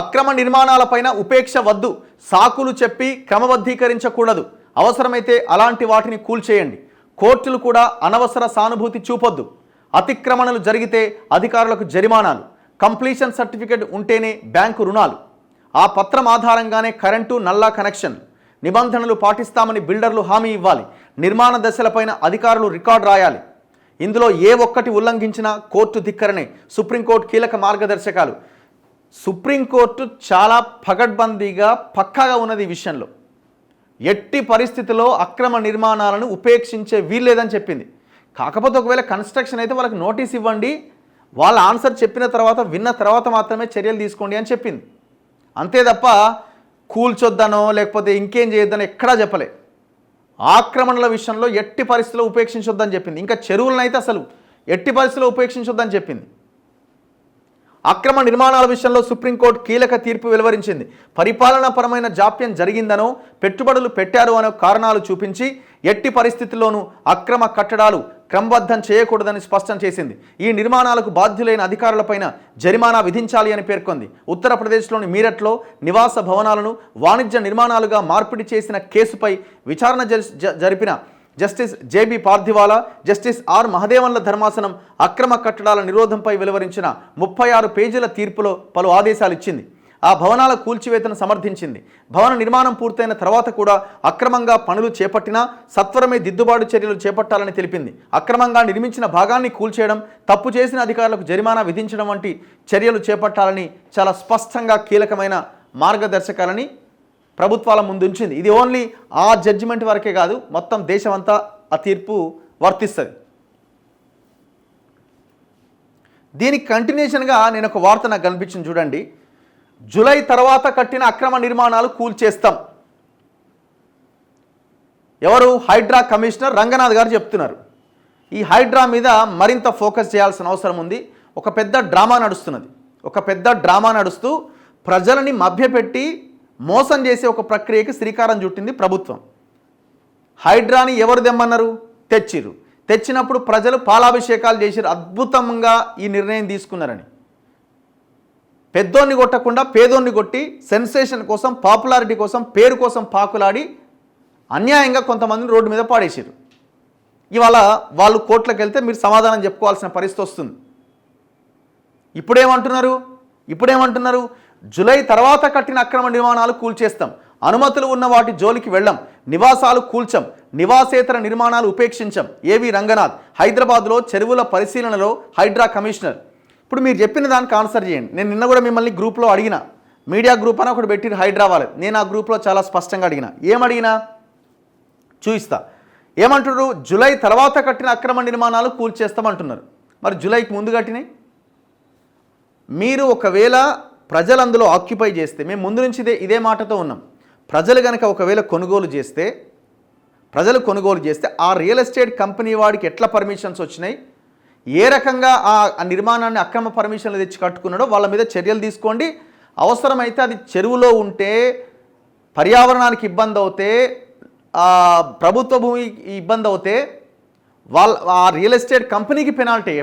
అక్రమ నిర్మాణాలపైన ఉపేక్ష వద్దు, సాకులు చెప్పి క్రమబద్ధీకరించకూడదు, అవసరమైతే అలాంటి వాటిని కూల్చేయండి. కోర్టులు కూడా అనవసర సానుభూతి చూపొద్దు. అతిక్రమణలు జరిగితే అధికారులకు జరిమానాలు, కంప్లీషన్ సర్టిఫికేట్ ఉంటేనే బ్యాంకు రుణాలు, ఆ పత్రం ఆధారంగానే కరెంటు నల్లా కనెక్షన్, నిబంధనలు పాటిస్తామని బిల్డర్లు హామీ ఇవ్వాలి. నిర్మాణ దశలపైన అధికారులు రికార్డు రాయాలి. ఇందులో ఏ ఒక్కటి ఉల్లంఘించినా కోర్టు ధిక్కరనే. సుప్రీంకోర్టు కీలక మార్గదర్శకాలు. సుప్రీంకోర్టు చాలా పగడ్బందీగా పక్కాగా ఉన్నది ఈ విషయంలో. ఎట్టి పరిస్థితుల్లో అక్రమ నిర్మాణాలను ఉపేక్షించే వీల్లేదని చెప్పింది. కాకపోతే ఒకవేళ కన్స్ట్రక్షన్ అయితే వాళ్ళకి నోటీస్ ఇవ్వండి, వాళ్ళ ఆన్సర్ చెప్పిన తర్వాత విన్న తర్వాత మాత్రమే చర్యలు తీసుకోండి అని చెప్పింది. అంతే తప్ప కూల్చొద్దనో లేకపోతే ఇంకేం చేయొద్దనో ఎక్కడా చెప్పలే. ఆక్రమణల విషయంలో ఎట్టి పరిస్థితుల్లో ఉపేక్షించొద్దని చెప్పింది. ఇంకా చెరువులను అయితే అసలు ఎట్టి పరిస్థితుల్లో ఉపేక్షించొద్దని చెప్పింది. అక్రమ నిర్మాణాల విషయంలో సుప్రీంకోర్టు కీలక తీర్పు వెలువరించింది. పరిపాలనాపరమైన జాప్యం జరిగిందనో పెట్టుబడులు పెట్టారు అనే కారణాలు చూపించి ఎట్టి పరిస్థితుల్లోనూ అక్రమ కట్టడాలు క్రమబద్ధం చేయకూడదని స్పష్టం చేసింది. ఈ నిర్మాణాలకు బాధ్యులైన అధికారులపైన జరిమానా విధించాలి అని పేర్కొంది. ఉత్తరప్రదేశ్లోని మీరట్లో నివాస భవనాలను వాణిజ్య నిర్మాణాలుగా మార్పిడి చేసిన కేసుపై విచారణ జరిపిన justice JB Pardiwala, justice R మహదేవన్ల ధర్మాసనం అక్రమ కట్టడాల నిరోధంపై వెలువరించిన 36 పేజీల తీర్పులో పలు ఆదేశాలు ఇచ్చింది. ఆ భవనాల కూల్చివేతను సమర్థించింది. భవన నిర్మాణం పూర్తయిన తర్వాత కూడా అక్రమంగా పనులు చేపట్టినా సత్వరమే దిద్దుబాటు చర్యలు చేపట్టాలని తెలిపింది. అక్రమంగా నిర్మించిన భాగాన్ని కూల్చేయడం, తప్పు చేసిన అధికారులకు జరిమానా విధించడం వంటి చర్యలు చేపట్టాలని చాలా స్పష్టంగా కీలకమైన మార్గదర్శకాలని ప్రభుత్వాల ముందు ఉంచింది. ఇది ఓన్లీ ఆ జడ్జిమెంట్ వరకే కాదు, మొత్తం దేశమంతా ఆ తీర్పు వర్తిస్తుంది. దీనికి కంటిన్యూషన్గా నేను ఒక వార్త నాకు కనిపించింది చూడండి. జూలై తర్వాత కట్టిన అక్రమ నిర్మాణాలు కూల్చేస్తాం. ఎవరు? హైడ్రా కమిషనర్ రంగనాథ్ గారు చెప్తున్నారు. ఈ హైడ్రా మీద మరింత ఫోకస్ చేయాల్సిన అవసరం ఉంది. ఒక పెద్ద డ్రామా నడుస్తూ ప్రజలని మభ్యపెట్టి మోసం చేసే ఒక ప్రక్రియకి శ్రీకారం చుట్టింది ప్రభుత్వం. హైడ్రాని ఎవరు తెమ్మన్నారు? తెచ్చినప్పుడు ప్రజలు పాలాభిషేకాలు చేశారు. అద్భుతంగా ఈ నిర్ణయం తీసుకున్నారని. పెద్దోన్ని కొట్టకుండా పేదోన్ని కొట్టి సెన్సేషన్ కోసం, పాపులారిటీ కోసం, పేరు కోసం పాకులాడి అన్యాయంగా కొంతమందిని రోడ్డు మీద పాడేశారు. ఇవాళ వాళ్ళు కోర్టులకు వెళ్తే మీరు సమాధానం చెప్పుకోవాల్సిన పరిస్థితి వస్తుంది. ఇప్పుడేమంటున్నారు? జూలై తర్వాత కట్టిన అక్రమ నిర్మాణాలు కూల్చేస్తాం, అనుమతులు ఉన్న వాటి జోలికి వెళ్ళం, నివాసాలు కూల్చం, నివాసేతర నిర్మాణాలు ఉపేక్షించం. ఏవి రంగనాథ్ హైదరాబాద్లో చెరువుల పరిశీలనలో హైడ్రా కమిషనర్. ఇప్పుడు మీరు చెప్పిన దానికి ఆన్సర్ చేయండి. నేను నిన్న కూడా మిమ్మల్ని గ్రూప్లో అడిగిన, మీడియా గ్రూప్ అని ఒకటి పెట్టిన హైడ్రా వాళ్ళు. నేను ఆ గ్రూప్లో చాలా స్పష్టంగా ఏమడిగినా చూపిస్తా. ఏమంటున్నారు? జూలై తర్వాత కట్టిన అక్రమ నిర్మాణాలు కూల్చేస్తామంటున్నారు. మరి జూలైకి ముందు కట్టినాయి మీరు ఒకవేళ ప్రజలు అందులో ఆక్యుపై చేస్తే, మేము ముందు నుంచి ఇదే మాటతో ఉన్నాం. ప్రజలు కనుక ఒకవేళ కొనుగోలు చేస్తే ఆ రియల్ ఎస్టేట్ కంపెనీ వాడికి ఎట్లా పర్మిషన్స్ వచ్చినాయి, ఏ రకంగా ఆ నిర్మాణాన్ని అక్రమ పర్మిషన్లు తెచ్చి కట్టుకున్నాడో వాళ్ళ మీద చర్యలు తీసుకోండి. అవసరమైతే అది చెరువులో ఉంటే, పర్యావరణానికి ఇబ్బంది అవుతే, ప్రభుత్వ భూమికి ఇబ్బంది అవుతే ఆ రియల్ ఎస్టేట్ కంపెనీకి పెనాల్టీ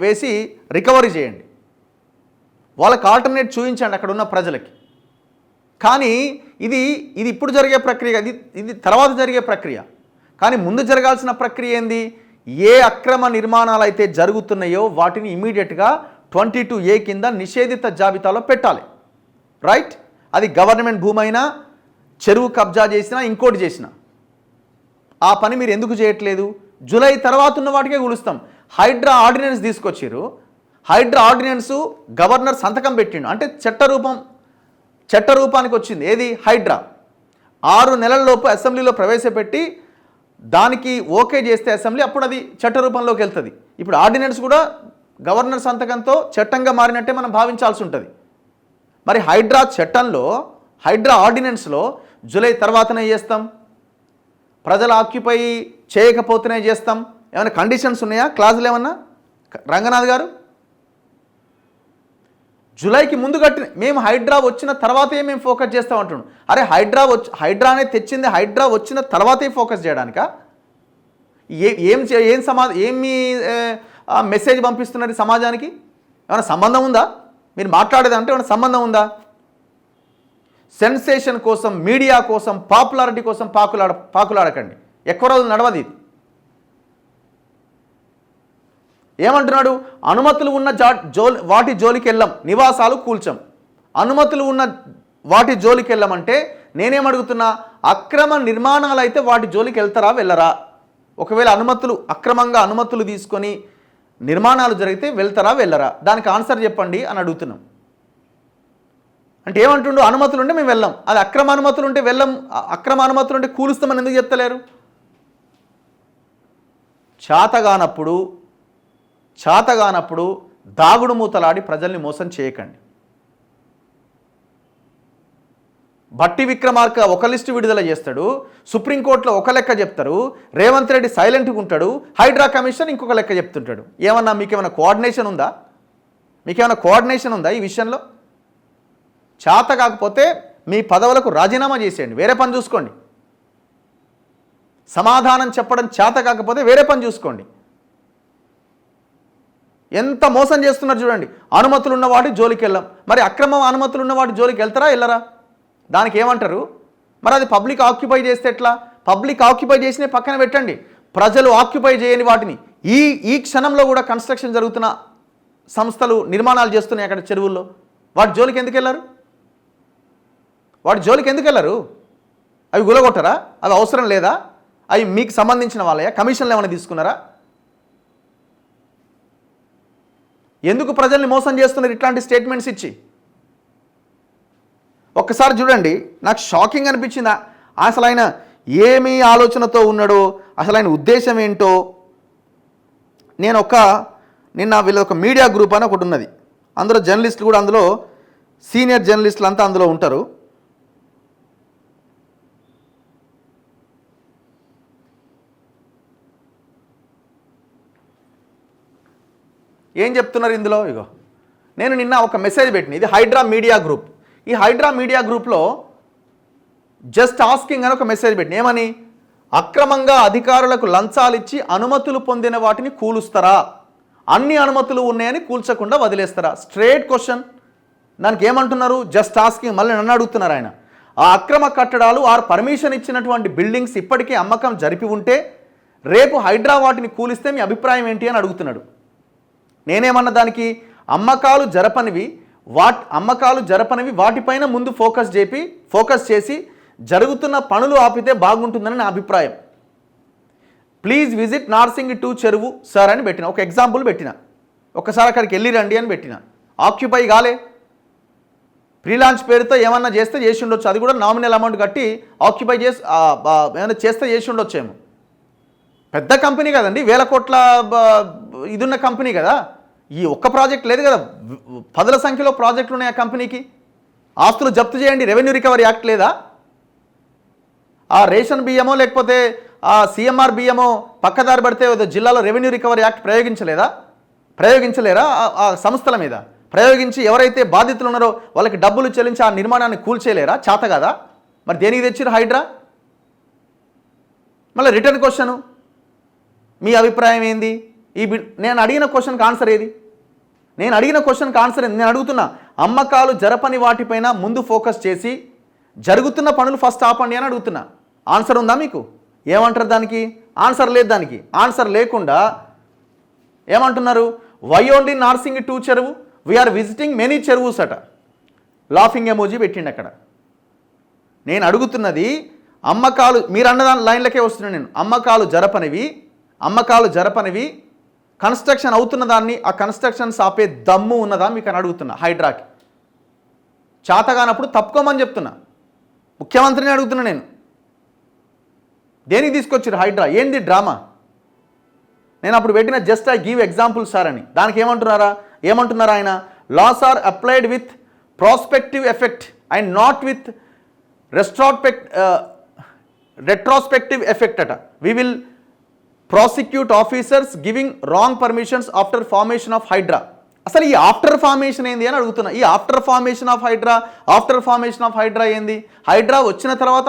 వేసి రికవరీ చేయండి. వాళ్ళకి ఆల్టర్నేట్ చూపించండి అక్కడ ఉన్న ప్రజలకి. కానీ ఇది ఇప్పుడు జరిగే ప్రక్రియ, ఇది తర్వాత జరిగే ప్రక్రియ. కానీ ముందు జరగాల్సిన ప్రక్రియ ఏంది? ఏ అక్రమ నిర్మాణాలు అయితే జరుగుతున్నాయో వాటిని ఇమీడియట్గా 22A కింద నిషేధిత జాబితాలో పెట్టాలి. రైట్? అది గవర్నమెంట్ భూమి అయినా, చెరువు కబ్జా చేసినా, ఇంకోటి చేసినా. ఆ పని మీరు ఎందుకు చేయట్లేదు? జూలై తర్వాత ఉన్న వాటికే కూలుస్తాం. హైడ్రా ఆర్డినెన్స్ తీసుకొచ్చారు. హైడ్రా ఆర్డినెన్స్ గవర్నర్ సంతకం పెట్టిండు, అంటే చట్టరూపానికి వచ్చింది. ఏది? హైడ్రా 6 నెలల్లోపు అసెంబ్లీలో ప్రవేశపెట్టి దానికి ఓకే చేస్తే అసెంబ్లీ, అప్పుడు అది చట్టరూపంలోకి వెళ్తుంది. ఇప్పుడు ఆర్డినెన్స్ కూడా గవర్నర్ సంతకంతో చట్టంగా మారినట్టే మనం భావించాల్సి ఉంటుంది. మరి హైడ్రా ఆర్డినెన్స్లో జూలై తర్వాతనే చేస్తాం, ప్రజలు ఆక్యుపై చేయకపోతేనే చేస్తాం. ఏమైనా కండిషన్స్ ఉన్నాయా? క్లాజులు ఏమన్నా? రంగనాథ్ గారు జూలైకి ముందు కట్టిన మేము హైడ్రా వచ్చిన తర్వాతే మేము ఫోకస్ చేస్తాం అంటున్నాం. అరే హైడ్రానే తెచ్చింది హైడ్రా వచ్చిన తర్వాతే ఫోకస్ చేయడానికా? ఏమి మెసేజ్ పంపిస్తున్నారు సమాజానికి? ఏమైనా సంబంధం ఉందా? మీరు మాట్లాడేదంటే ఏమైనా సంబంధం ఉందా? సెన్సేషన్ కోసం, మీడియా కోసం, పాపులారిటీ కోసం పాకులాడకండి. ఎక్కువ రోజులు నడవది. ఏమంటున్నాడు? అనుమతులు ఉన్న వాటి జోలికి వెళ్ళం, నివాసాలు కూల్చం. అనుమతులు ఉన్న వాటి జోలికి వెళ్ళమంటే నేనేమడుగుతున్నా, అక్రమ నిర్మాణాలు అయితే వాటి జోలికి వెళ్తారా వెళ్ళరా? ఒకవేళ అక్రమంగా అనుమతులు తీసుకొని నిర్మాణాలు జరిగితే వెళ్తారా వెళ్ళరా? దానికి ఆన్సర్ చెప్పండి అని అడుగుతున్నాం. అంటే ఏమంటుండు? అనుమతులు ఉంటే మేము వెళ్ళాం, అది అక్రమ అనుమతులు ఉంటే వెళ్ళం, అక్రమ అనుమతులు ఉంటే కూలుస్తామని ఎందుకు చెప్తలేరు? చాతగానప్పుడు దాగుడు మూతలాడి ప్రజల్ని మోసం చేయకండి. భట్టి విక్రమార్క ఒక లిస్టు విడుదల చేస్తాడు, సుప్రీంకోర్టులో ఒక లెక్క చెప్తారు, రేవంత్ రెడ్డి సైలెంట్గా ఉంటాడు, హైడ్రా కమిషన్ ఇంకొక లెక్క చెప్తుంటాడు. మీకేమైనా కోఆర్డినేషన్ ఉందా ఈ విషయంలో? చేత కాకపోతే మీ పదవులకు రాజీనామా చేసేయండి, వేరే పని చూసుకోండి. సమాధానం చెప్పడం చేత కాకపోతే వేరే పని చూసుకోండి. ఎంత మోసం చేస్తున్నారు చూడండి. అనుమతులు ఉన్న వాటి జోలికి వెళ్ళాం, మరి అక్రమ అనుమతులు ఉన్న వాటి జోలికి వెళ్తారా వెళ్ళరా? దానికి ఏమంటారు? మరి అది పబ్లిక్ ఆక్యుపై చేస్తే ఎట్లా? పబ్లిక్ ఆక్యుపై చేసినే పక్కన పెట్టండి, ప్రజలు ఆక్యుపై చేయని వాటిని ఈ క్షణంలో కూడా కన్స్ట్రక్షన్ జరుగుతున్న సంస్థలు నిర్మాణాలు చేస్తున్నాయి అక్కడ చెరువుల్లో, వాటి జోలికి ఎందుకు వెళ్ళారు? అవి గులగొట్టరా? అవి అవసరం లేదా? అవి మీకు సంబంధించిన వాళ్ళయా? కమిషన్లు ఏమైనా తీసుకున్నారా? ఎందుకు ప్రజల్ని మోసం చేస్తున్నారు ఇట్లాంటి స్టేట్మెంట్స్ ఇచ్చి? ఒక్కసారి చూడండి, నాకు షాకింగ్ అనిపించింది. అసలు ఆయన ఏమి ఆలోచనతో ఉన్నాడో, అసలు ఆయన ఉద్దేశం ఏంటో. నిన్న వీళ్ళ ఒక మీడియా గ్రూప్ అని ఒకటి ఉన్నది, అందులో జర్నలిస్టులు కూడా, అందులో సీనియర్ జర్నలిస్టులు అంతా అందులో ఉంటారు. ఏం చెప్తున్నారు ఇందులో? ఇగో నేను నిన్న ఒక మెసేజ్ పెట్టిన, ఇది హైడ్రా మీడియా గ్రూప్. ఈ హైడ్రా మీడియా గ్రూప్లో జస్ట్ ఆస్కింగ్ అని ఒక మెసేజ్ పెట్టిన. ఏమని? అక్రమంగా అధికారులకు లంచాలు ఇచ్చి అనుమతులు పొందిన వాటిని కూలుస్తారా? అన్ని అనుమతులు ఉన్నాయని కూల్చకుండా వదిలేస్తారా? Straight question. దానికి ఏమంటున్నారు? Just asking. మళ్ళీ నన్ను అడుగుతున్నారు ఆయన. ఆ అక్రమ కట్టడాలు ఆర్ పర్మిషన్ ఇచ్చినటువంటి బిల్డింగ్స్ ఇప్పటికే అమ్మకం జరిపి ఉంటే రేపు హైడ్రా వాటిని కూలిస్తే మీ అభిప్రాయం ఏంటి అని అడుగుతున్నాడు. నేనేమన్నా దానికి అమ్మకాలు జరపనివి వాటిపైన ముందు ఫోకస్ చేసి జరుగుతున్న పనులు ఆపితే బాగుంటుందని నా అభిప్రాయం. ప్లీజ్ విజిట్ నార్సింగ్ 2 చెరువు సార్ అని పెట్టిన, ఒక ఎగ్జాంపుల్ పెట్టిన. ఒకసారి అక్కడికి వెళ్ళి రండి అని పెట్టిన. ఆక్యుపై కాలే, ప్రీలాంచ్ పేరుతో ఏమన్నా చేసి ఉండొచ్చు, అది కూడా నామినల్ అమౌంట్ కట్టి ఆక్యుపై ఏమైనా చేసి ఉండొచ్చేమో. పెద్ద కంపెనీ కదండి, 1000 కోట్ల ఇదున్న కంపెనీ కదా. ఈ ఒక్క ప్రాజెక్ట్ లేదు కదా, 10ల సంఖ్యలో ప్రాజెక్టులు ఉన్నాయి ఆ కంపెనీకి. ఆస్తులు జప్తు చేయండి, రెవెన్యూ రికవరీ యాక్ట్ లేదా? ఆ రేషన్ బియ్యమో లేకపోతే ఆ సిఎంఆర్ బియ్యమో పక్కదారి పడితే జిల్లాలో రెవెన్యూ రికవరీ యాక్ట్ ప్రయోగించలేరా ఆ సంస్థల మీద? ప్రయోగించి ఎవరైతే బాధితులు ఉన్నారో వాళ్ళకి డబ్బులు చెల్లించి ఆ నిర్మాణాన్ని కూల్చేయలేరా? చేత కదా. మరి దేనికి తెచ్చిరు హైడ్రా? మళ్ళీ రిటర్న్ క్వశ్చను, మీ అభిప్రాయం ఏంది? నేను అడిగిన క్వశ్చన్కి ఆన్సర్ ఏది? నేను అడుగుతున్నా, అమ్మకాలు జరపని వాటిపైన ముందు ఫోకస్ చేసి జరుగుతున్న పనులు ఫస్ట్ ఆపండి అని అడుగుతున్నా. ఆన్సర్ ఉందా మీకు? ఏమంటారు దానికి? ఆన్సర్ లేదు. దానికి ఆన్సర్ లేకుండా ఏమంటున్నారు? వై ఓన్లీ నార్సింగ్ 2 చెరువు, వీఆర్ విజిటింగ్ మెనీ చెరువుస్ అట. లాఫింగ్ ఎమోజీ పెట్టిండి అక్కడ. నేను అడుగుతున్నది అమ్మకాలు, మీరు అన్నదాని లైన్లకే వస్తున్నాను నేను. అమ్మకాలు జరపనివి కన్స్ట్రక్షన్ అవుతున్న దాన్ని, ఆ కన్స్ట్రక్షన్స్ ఆపే దమ్ము ఉన్నదా మీకు అని అడుగుతున్నా. హైడ్రాకి చేతగానప్పుడు తప్పుకోమని చెప్తున్నా. ముఖ్యమంత్రిని అడుగుతున్నా నేను. దేనికి తీసుకొచ్చారు హైడ్రా? ఏంది డ్రామా? నేను అప్పుడు పెట్టిన just I give example sir అని. దానికి ఏమంటున్నారా ఆయన? Laws are applied with prospective effect and not with retrospective effect అట. We will prosecute officers giving wrong permissions after formation of Hydraa. అసలు ఈ ఆఫ్టర్ ఫార్మేషన్ ఏంది అని అడుగుతున్నా. ఈ ఆఫ్టర్ ఫార్మేషన్ ఆఫ్ హైడ్రా ఏంది? హైడ్రా వచ్చిన తర్వాత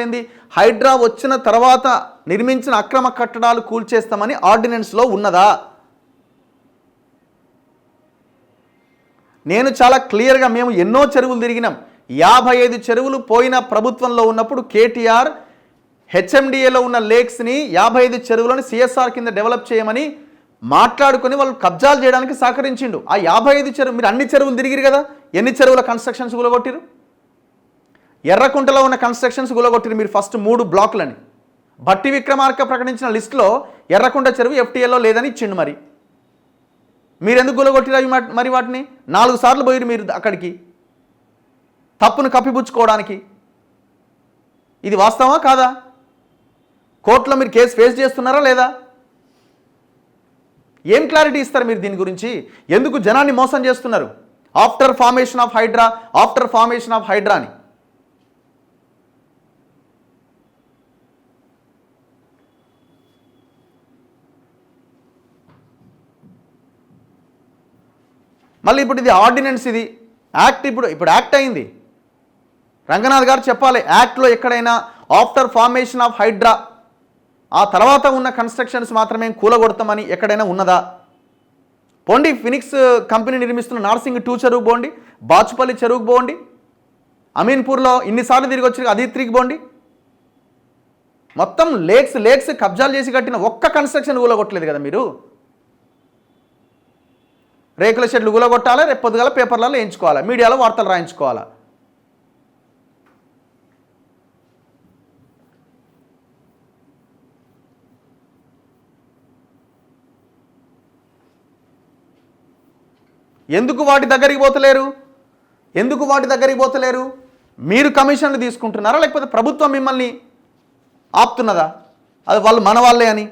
ఏంది? హైడ్రా వచ్చిన తర్వాత నిర్మించిన అక్రమ కట్టడాలు కూల్చేస్తామని ఆర్డినెన్స్లో ఉన్నదా? నేను చాలా క్లియర్గా, మేము ఎన్నో చెరువులు తిరిగినాం, 55 చెరువులు పోయిన ప్రభుత్వంలో ఉన్నప్పుడు కేటీఆర్ హెచ్ఎండిఏలో ఉన్న లేక్స్ని 55 చెరువులను సిఎస్ఆర్ కింద డెవలప్ చేయమని మాట్లాడుకొని వాళ్ళు కబ్జాలు చేయడానికి సహకరించిండు. ఆ 55 చెరువు మీరు అన్ని చెరువులు తిరిగిరు కదా, ఎన్ని చెరువుల కన్స్ట్రక్షన్స్ గులగొట్టిరు? ఎర్రకుంటలో ఉన్న కన్స్ట్రక్షన్స్ గులగొట్టిరు మీరు ఫస్ట్ 3 బ్లాకులని. భట్టి విక్రమార్క ప్రకటించిన లిస్టులో ఎర్రకుంట చెరువు ఎఫ్టీఏలో లేదని ఇచ్చిండు. మరి మీరెందుకు గులగొట్టిరు అవి? మరి వాటిని 4 సార్లు పోయిరు మీరు అక్కడికి తప్పును కప్పిపుచ్చుకోవడానికి. ఇది వాస్తవమా కాదా? కోర్టులో మీరు కేసు ఫేస్ చేస్తున్నారా లేదా? ఏం క్లారిటీ ఇస్తారు మీరు దీని గురించి? ఎందుకు జనాన్ని మోసం చేస్తున్నారు? ఆఫ్టర్ ఫార్మేషన్ ఆఫ్ హైడ్రా అని. మళ్ళీ ఇప్పుడు ఇది ఆర్డినెన్స్, ఇది యాక్ట్. ఇప్పుడు యాక్ట్ అయింది. రంగనాథ్ గారు చెప్పాలి, యాక్ట్లో ఎక్కడైనా ఆఫ్టర్ ఫార్మేషన్ ఆఫ్ హైడ్రా ఆ తర్వాత ఉన్న కన్స్ట్రక్షన్స్ మాత్రమే కూలగొడతామని ఎక్కడైనా ఉన్నదా? పోండి, ఫినిక్స్ కంపెనీ నిర్మిస్తున్న నార్సింగ్ 2 చెరువుకు పోండి, బాచుపల్లి చెరువుకు పోండి, అమీన్పూర్లో ఇన్నిసార్లు తిరిగి వచ్చి అదిత్రికి పోండి. మొత్తం లేక్స్ కబ్జాలు చేసి కట్టిన ఒక్క కన్స్ట్రక్షన్ కూలగొట్టలేదు కదా మీరు. రేకుల షెడ్లు కూలగొట్టాలా, రేపు పొద్దుగాల పేపర్లలో వేయించుకోవాలా, మీడియాలో వార్తలు రాయించుకోవాలా. ఎందుకు వాటి దగ్గరికి పోతలేరు? మీరు కమిషన్లు తీసుకుంటున్నారా, లేకపోతే ప్రభుత్వం మిమ్మల్ని ఆపుతున్నదా? అది వాళ్ళు మన వాళ్ళే అని.